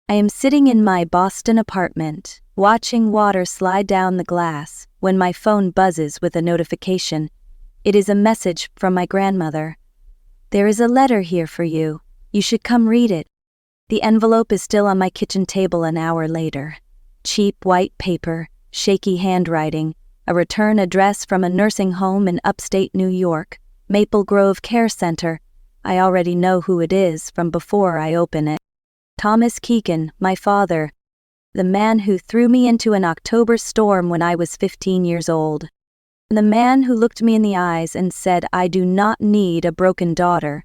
I am sitting in my Boston apartment, watching water slide down the glass, when my phone buzzes with a notification. It is a message from my grandmother. "There is a letter here for you. You should come read it." The envelope is still on my kitchen table an hour later. Cheap white paper, shaky handwriting, a return address from a nursing home in upstate New York, Maple Grove Care Center. I already know who it is from before I open it. Thomas Keegan, my father. The man who threw me into an October storm when I was 15 years old. The man who looked me in the eyes and said, "I do not need a broken daughter."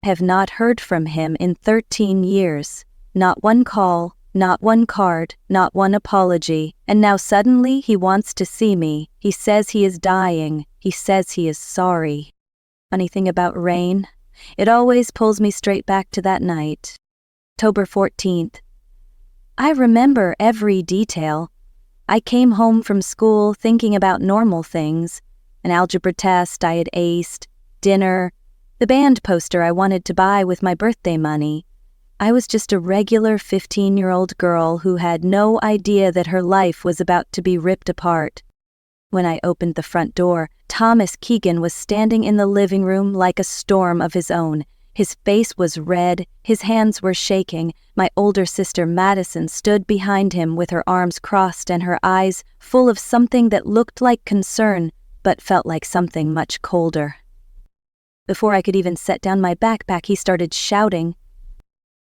I have not heard from him in 13 years. Not one call, not one card, not one apology, and now suddenly he wants to see me. He says he is dying. He says he is sorry. Funny thing about rain, it always pulls me straight back to that night. October 14th. I remember every detail. I came home from school thinking about normal things. An algebra test I had aced, dinner, the band poster I wanted to buy with my birthday money. I was just a regular 15-year-old girl who had no idea that her life was about to be ripped apart. When I opened the front door, Thomas Keegan was standing in the living room like a storm of his own. His face was red, his hands were shaking. My older sister Madison stood behind him with her arms crossed and her eyes full of something that looked like concern, but felt like something much colder. Before I could even set down my backpack, he started shouting.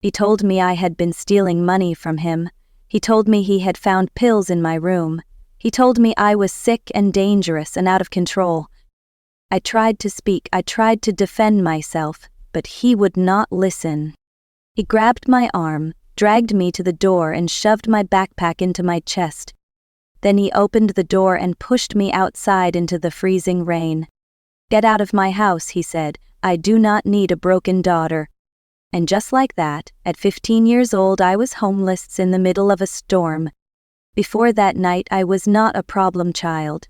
He told me I had been stealing money from him. He told me he had found pills in my room. He told me I was sick and dangerous and out of control. I tried to speak, I tried to defend myself, but he would not listen. He grabbed my arm, dragged me to the door and shoved my backpack into my chest. Then he opened the door and pushed me outside into the freezing rain. "Get out of my house," he said. "I do not need a broken daughter." And just like that, at 15 years old, I was homeless in the middle of a storm. Before that night, I was not a problem child.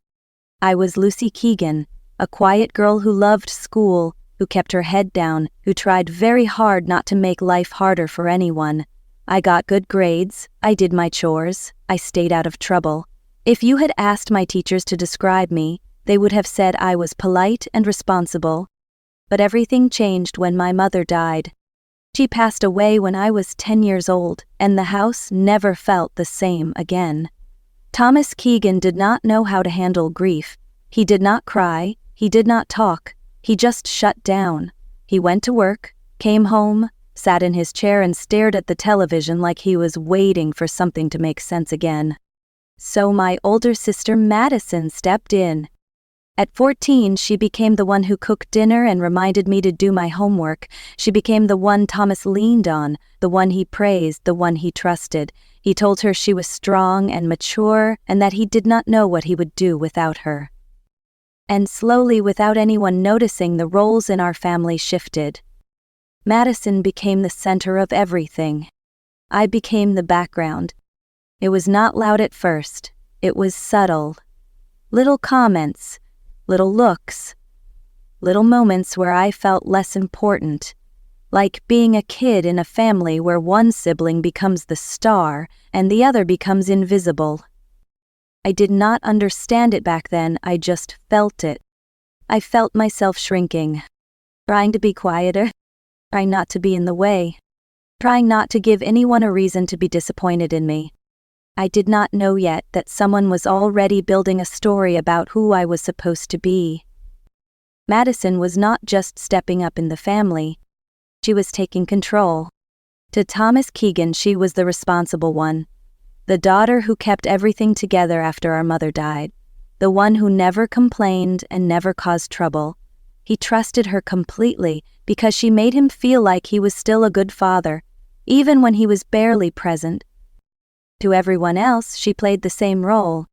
I was Lucy Keegan, a quiet girl who loved school, who kept her head down, who tried very hard not to make life harder for anyone. I got good grades, I did my chores, I stayed out of trouble. If you had asked my teachers to describe me, they would have said I was polite and responsible. But everything changed when my mother died. She passed away when I was 10 years old, and the house never felt the same again. Thomas Keegan did not know how to handle grief. He did not cry, he did not talk, he just shut down. He went to work, came home, sat in his chair and stared at the television like he was waiting for something to make sense again. So my older sister Madison stepped in. At 14, she became the one who cooked dinner and reminded me to do my homework. She became the one Thomas leaned on, the one he praised, the one he trusted. He told her she was strong and mature and that he did not know what he would do without her. And slowly, without anyone noticing, the roles in our family shifted. Madison became the center of everything. I became the background. It was not loud at first. It was subtle. Little comments, little looks, little moments where I felt less important, like being a kid in a family where one sibling becomes the star and the other becomes invisible. I did not understand it back then, I just felt it. I felt myself shrinking, trying to be quieter, trying not to be in the way, trying not to give anyone a reason to be disappointed in me. I did not know yet that someone was already building a story about who I was supposed to be. Madison was not just stepping up in the family. She was taking control. To Thomas Keegan, she was the responsible one. The daughter who kept everything together after our mother died. The one who never complained and never caused trouble. He trusted her completely because she made him feel like he was still a good father, even when he was barely present. To everyone else, she played the same role.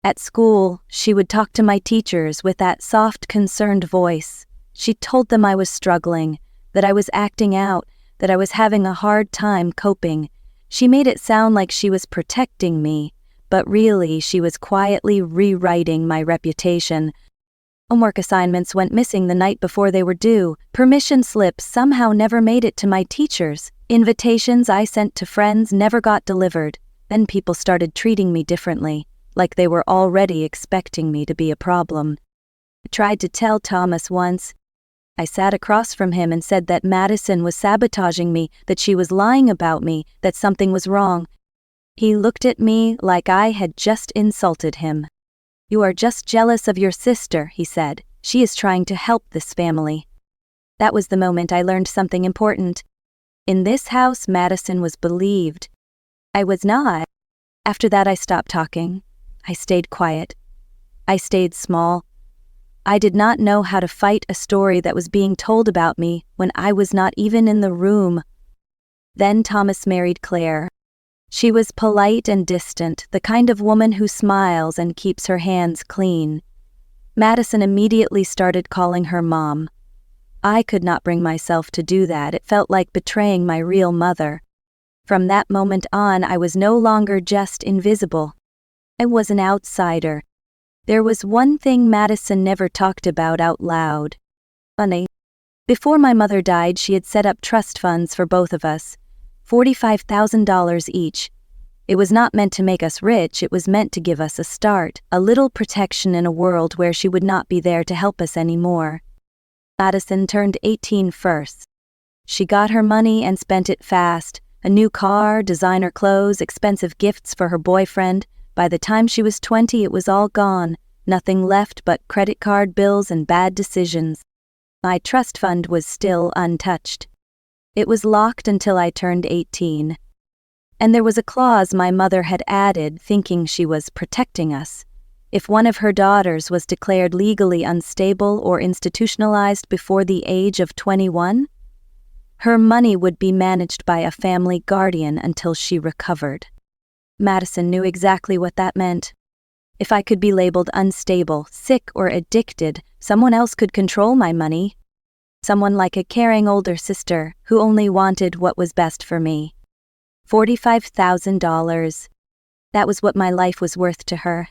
At school, she would talk to my teachers with that soft, concerned voice. She told them I was struggling, that I was acting out, that I was having a hard time coping. She made it sound like she was protecting me, but really she was quietly rewriting my reputation. Homework assignments went missing the night before they were due. Permission slips somehow never made it to my teachers. Invitations I sent to friends never got delivered. Then people started treating me differently, like they were already expecting me to be a problem. I tried to tell Thomas once. I sat across from him and said that Madison was sabotaging me, that she was lying about me, that something was wrong. He looked at me like I had just insulted him. "You are just jealous of your sister," he said. "She is trying to help this family." That was the moment I learned something important. In this house, Madison was believed. I was not. After that, I stopped talking. I stayed quiet. I stayed small. I did not know how to fight a story that was being told about me when I was not even in the room. Then Thomas married Claire. She was polite and distant, the kind of woman who smiles and keeps her hands clean. Madison immediately started calling her mom. I could not bring myself to do that. It felt like betraying my real mother. From that moment on, I was no longer just invisible. I was an outsider. There was one thing Madison never talked about out loud. Money. Before my mother died, she had set up trust funds for both of us, $45,000 each. It was not meant to make us rich, it was meant to give us a start, a little protection in a world where she would not be there to help us anymore. Madison turned 18 first. She got her money and spent it fast. A new car, designer clothes, expensive gifts for her boyfriend. By the time she was 20, it was all gone. Nothing left but credit card bills and bad decisions. My trust fund was still untouched. It was locked until I turned 18. And there was a clause my mother had added, thinking she was protecting us. If one of her daughters was declared legally unstable or institutionalized before the age of 21, her money would be managed by a family guardian until she recovered. Madison knew exactly what that meant. If I could be labeled unstable, sick, or addicted, someone else could control my money. Someone like a caring older sister who only wanted what was best for me. $45,000. That was what my life was worth to her.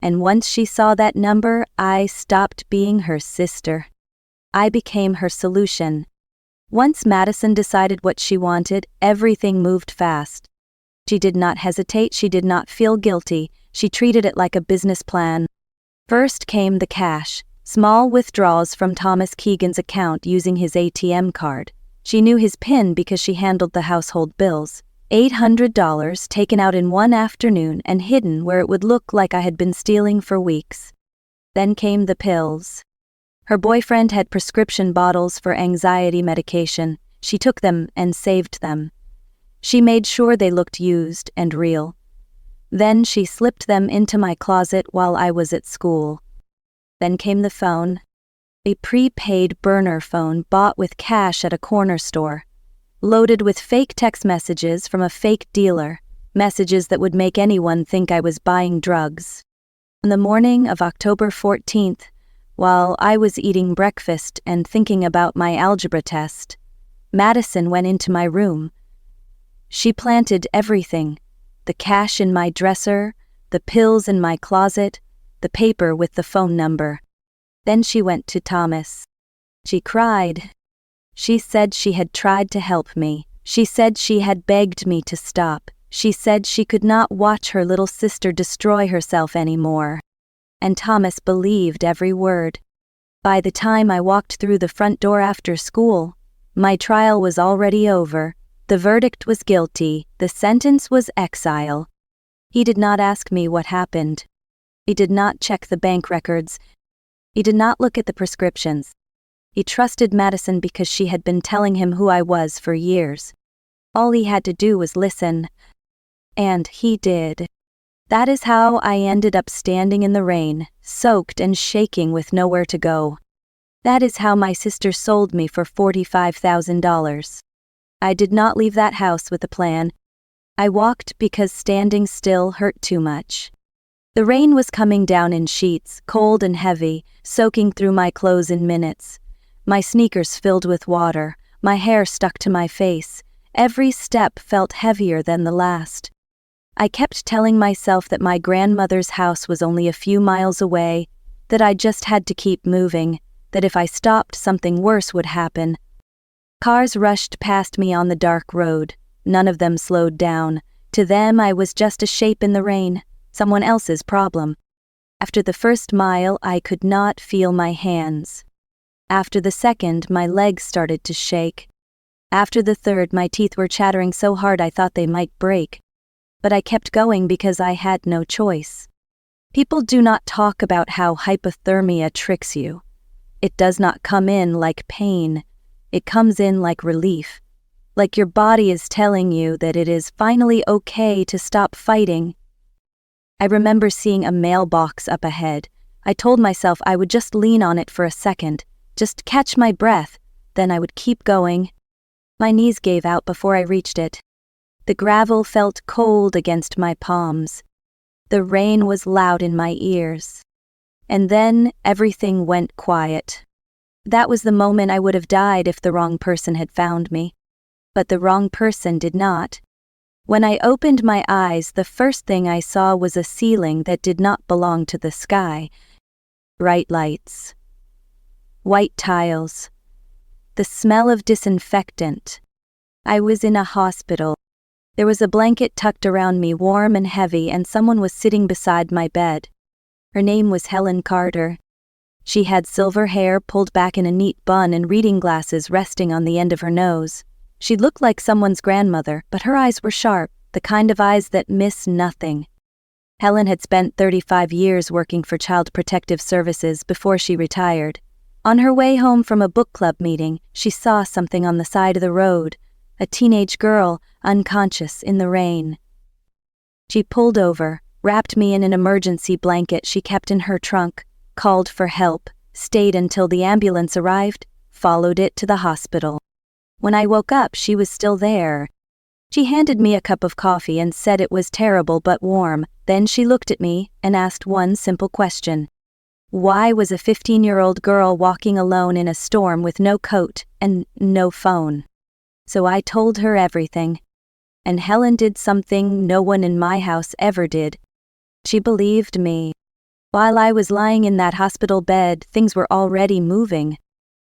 And once she saw that number, I stopped being her sister. I became her solution. Once Madison decided what she wanted, everything moved fast. She did not hesitate, she did not feel guilty, she treated it like a business plan. First came the cash, small withdrawals from Thomas Keegan's account using his ATM card. She knew his PIN because she handled the household bills. $800 taken out in one afternoon and hidden where it would look like I had been stealing for weeks. Then came the pills. Her boyfriend had prescription bottles for anxiety medication. She took them and saved them. She made sure they looked used and real. Then she slipped them into my closet while I was at school. Then came the phone. A prepaid burner phone bought with cash at a corner store. Loaded with fake text messages from a fake dealer. Messages that would make anyone think I was buying drugs. On the morning of October 14th, while I was eating breakfast and thinking about my algebra test, Madison went into my room. She planted everything, the cash in my dresser, the pills in my closet, the paper with the phone number. Then she went to Thomas. She cried. She said she had tried to help me. She said she had begged me to stop. She said she could not watch her little sister destroy herself anymore. And Thomas believed every word. By the time I walked through the front door after school, my trial was already over. The verdict was guilty. The sentence was exile. He did not ask me what happened. He did not check the bank records. He did not look at the prescriptions. He trusted Madison because she had been telling him who I was for years. All he had to do was listen. And he did. That is how I ended up standing in the rain, soaked and shaking with nowhere to go. That is how my sister sold me for $45,000. I did not leave that house with a plan. I walked because standing still hurt too much. The rain was coming down in sheets, cold and heavy, soaking through my clothes in minutes. My sneakers filled with water, my hair stuck to my face. Every step felt heavier than the last. I kept telling myself that my grandmother's house was only a few miles away, that I just had to keep moving, that if I stopped something worse would happen. Cars rushed past me on the dark road. None of them slowed down. To them, I was just a shape in the rain, someone else's problem. After the first mile, I could not feel my hands. After the second, my legs started to shake. After the third, my teeth were chattering so hard I thought they might break. But I kept going because I had no choice. People do not talk about how hypothermia tricks you. It does not come in like pain. It comes in like relief. Like your body is telling you that it is finally okay to stop fighting. I remember seeing a mailbox up ahead. I told myself I would just lean on it for a second, just catch my breath, then I would keep going. My knees gave out before I reached it. The gravel felt cold against my palms. The rain was loud in my ears. And then everything went quiet. That was the moment I would have died if the wrong person had found me. But the wrong person did not. When I opened my eyes, the first thing I saw was a ceiling that did not belong to the sky. Bright lights. White tiles. The smell of disinfectant. I was in a hospital. There was a blanket tucked around me, warm and heavy, and someone was sitting beside my bed. Her name was Helen Carter. She had silver hair pulled back in a neat bun and reading glasses resting on the end of her nose. She looked like someone's grandmother, but her eyes were sharp, the kind of eyes that miss nothing. Helen had spent 35 years working for Child Protective Services before she retired. On her way home from a book club meeting, she saw something on the side of the road, a teenage girl, unconscious in the rain. She pulled over, wrapped me in an emergency blanket she kept in her trunk, called for help, stayed until the ambulance arrived, followed it to the hospital. When I woke up, she was still there. She handed me a cup of coffee and said it was terrible but warm. Then she looked at me and asked one simple question. Why was a 15-year-old girl walking alone in a storm with no coat and no phone? So I told her everything. And Helen did something no one in my house ever did. She believed me. While I was lying in that hospital bed, things were already moving.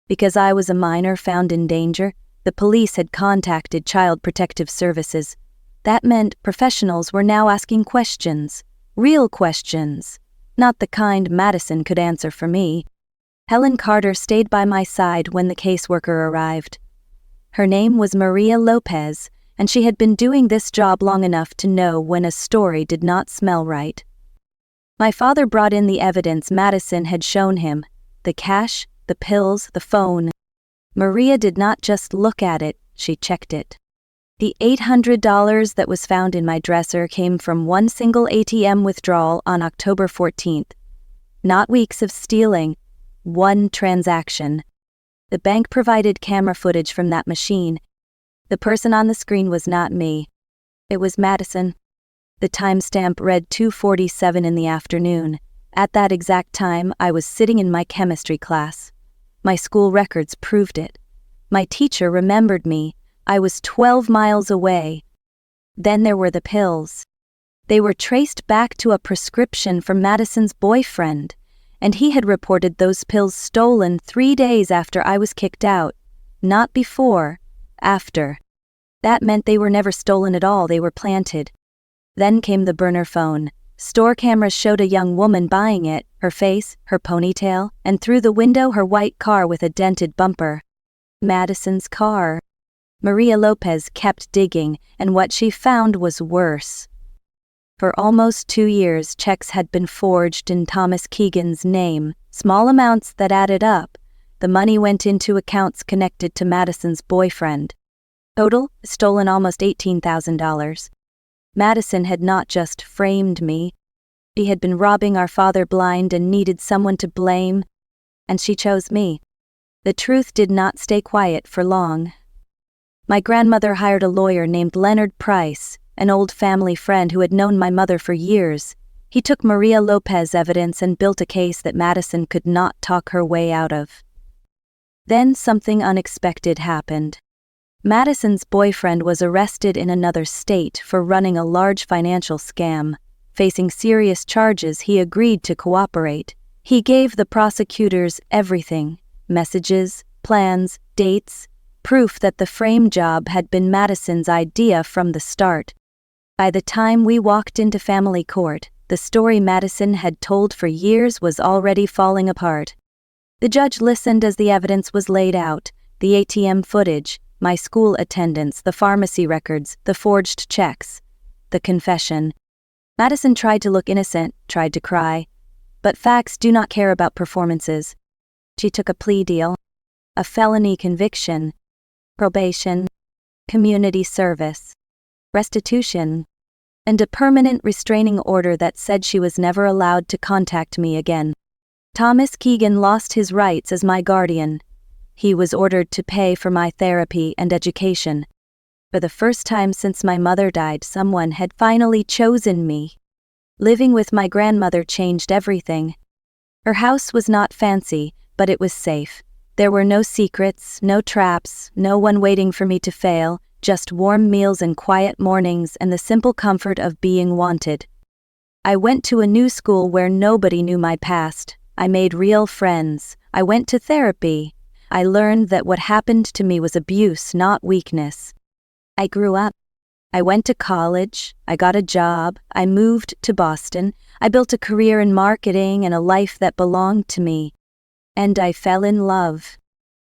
Because I was a minor found in danger, the police had contacted Child Protective Services. That meant professionals were now asking questions, real questions, not the kind Madison could answer for me. Helen Carter stayed by my side when the caseworker arrived. Her name was Maria Lopez, and she had been doing this job long enough to know when a story did not smell right. My father brought in the evidence Madison had shown him, the cash, the pills, the phone. Maria did not just look at it, she checked it. The $800 that was found in my dresser came from one single ATM withdrawal on October 14th. Not weeks of stealing, one transaction. The bank provided camera footage from that machine. The person on the screen was not me. It was Madison. The timestamp read 2:47 in the afternoon. At that exact time, I was sitting in my chemistry class. My school records proved it. My teacher remembered me. I was 12 miles away. Then there were the pills. They were traced back to a prescription from Madison's boyfriend, and he had reported those pills stolen 3 days after I was kicked out. Not before, after. That meant they were never stolen at all, they were planted. Then came the burner phone. Store cameras showed a young woman buying it, her face, her ponytail, and through the window her white car with a dented bumper. Madison's car. Maria Lopez kept digging, and what she found was worse. For almost 2 years, checks had been forged in Thomas Keegan's name, small amounts that added up. The money went into accounts connected to Madison's boyfriend. Total, stolen almost $18,000. Madison had not just framed me. She had been robbing our father blind and needed someone to blame, and she chose me. The truth did not stay quiet for long. My grandmother hired a lawyer named Leonard Price, an old family friend who had known my mother for years. He took Maria Lopez evidence and built a case that Madison could not talk her way out of. Then something unexpected happened. Madison's boyfriend was arrested in another state for running a large financial scam. Facing serious charges, he agreed to cooperate. He gave the prosecutors everything: messages, plans, dates. proof that the frame job had been Madison's idea from the start. By the time we walked into family court, the story Madison had told for years was already falling apart. The judge listened as the evidence was laid out: the ATM footage, my school attendance, the pharmacy records, the forged checks, the confession. Madison tried to look innocent, tried to cry. But facts do not care about performances. She took a plea deal, a felony conviction, probation, community service, restitution, and a permanent restraining order that said she was never allowed to contact me again. Thomas Keegan lost his rights as my guardian. He was ordered to pay for my therapy and education. For the first time since my mother died, someone had finally chosen me. Living with my grandmother changed everything. Her house was not fancy, but it was safe. There were no secrets, no traps, no one waiting for me to fail, just warm meals and quiet mornings and the simple comfort of being wanted. I went to a new school where nobody knew my past. I made real friends. I went to therapy. I learned that what happened to me was abuse, not weakness. I grew up. I went to college. I got a job. I moved to Boston. I built a career in marketing and a life that belonged to me. And I fell in love.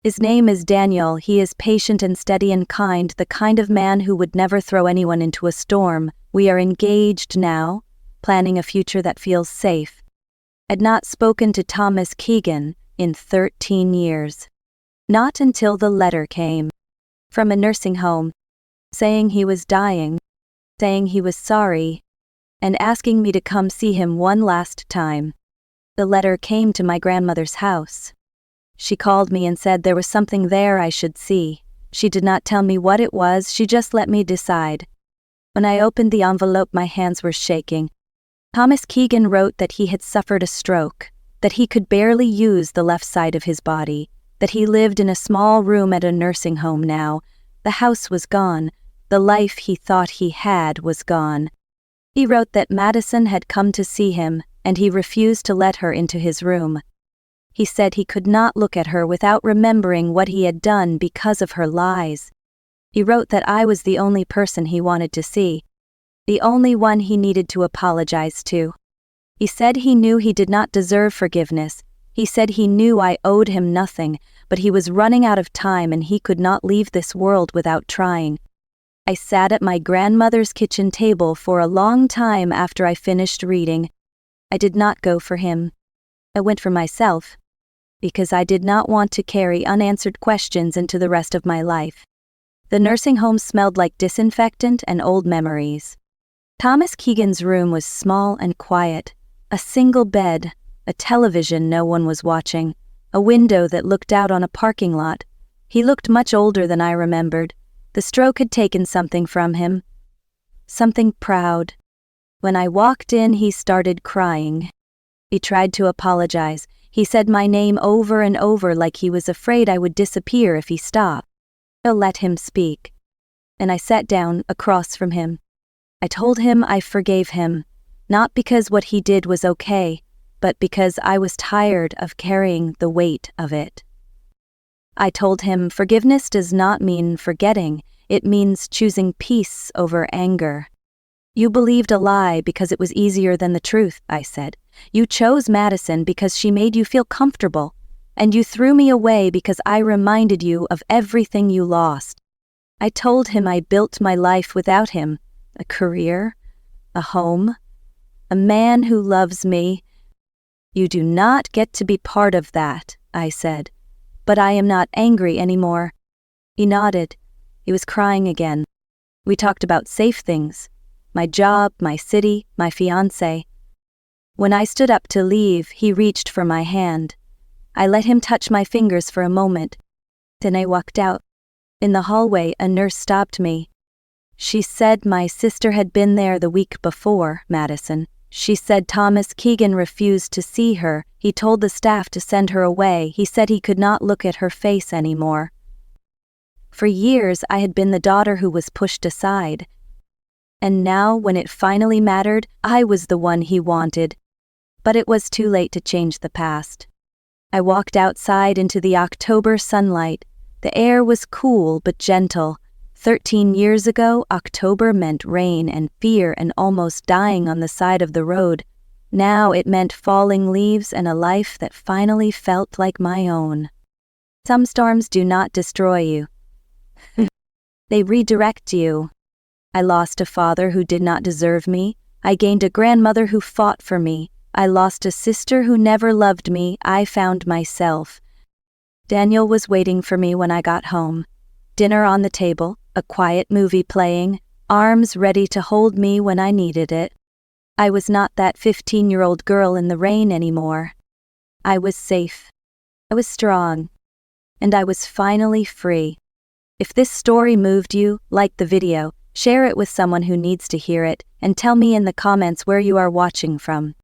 His name is Daniel. He is patient and steady and kind, the kind of man who would never throw anyone into a storm. We are engaged now, planning a future that feels safe. I'd not spoken to Thomas Keegan in 13 years. Not until the letter came. From a nursing home, saying he was dying, saying he was sorry, and asking me to come see him one last time. The letter came to my grandmother's house. She called me and said there was something there I should see. She did not tell me what it was, she just let me decide. When I opened the envelope, my hands were shaking. Thomas Keegan wrote that he had suffered a stroke, that he could barely use the left side of his body, that he lived in a small room at a nursing home now. The house was gone. The life he thought he had was gone. He wrote that Madison had come to see him, and he refused to let her into his room. He said he could not look at her without remembering what he had done because of her lies. He wrote that I was the only person he wanted to see, the only one he needed to apologize to. He said he knew he did not deserve forgiveness. He said he knew I owed him nothing, but he was running out of time and he could not leave this world without trying. I sat at my grandmother's kitchen table for a long time after I finished reading. I did not go for him. I went for myself, because I did not want to carry unanswered questions into the rest of my life. The nursing home smelled like disinfectant and old memories. Thomas Keegan's room was small and quiet. A single bed, a television no one was watching, a window that looked out on a parking lot. He looked much older than I remembered. The stroke had taken something from him. Something proud. When I walked in, he started crying. He tried to apologize. He said my name over and over like he was afraid I would disappear if he stopped. I let him speak. And I sat down across from him. I told him I forgave him, not because what he did was okay, but because I was tired of carrying the weight of it. I told him forgiveness does not mean forgetting, it means choosing peace over anger. You believed a lie because it was easier than the truth, I said. You chose Madison because she made you feel comfortable, and you threw me away because I reminded you of everything you lost. I told him I built my life without him, a career, a home, a man who loves me. You do not get to be part of that, I said, but I am not angry anymore. He nodded. He was crying again. We talked about safe things. My job, my city, my fiancé. When I stood up to leave, he reached for my hand. I let him touch my fingers for a moment. Then I walked out. In the hallway, a nurse stopped me. She said my sister had been there the week before, Madison. She said Thomas Keegan refused to see her. He told the staff to send her away. He said he could not look at her face anymore. For years, I had been the daughter who was pushed aside. And now, when it finally mattered, I was the one he wanted. But it was too late to change the past. I walked outside into the October sunlight. The air was cool but gentle. 13 years ago, October meant rain and fear and almost dying on the side of the road. Now it meant falling leaves and a life that finally felt like my own. Some storms do not destroy you. They redirect you. I lost a father who did not deserve me. I gained a grandmother who fought for me. I lost a sister who never loved me. I found myself. Daniel was waiting for me when I got home. Dinner on the table, a quiet movie playing, arms ready to hold me when I needed it. I was not that 15-year-old girl in the rain anymore. I was safe. I was strong. And I was finally free. If this story moved you, like the video, share it with someone who needs to hear it, and tell me in the comments where you are watching from.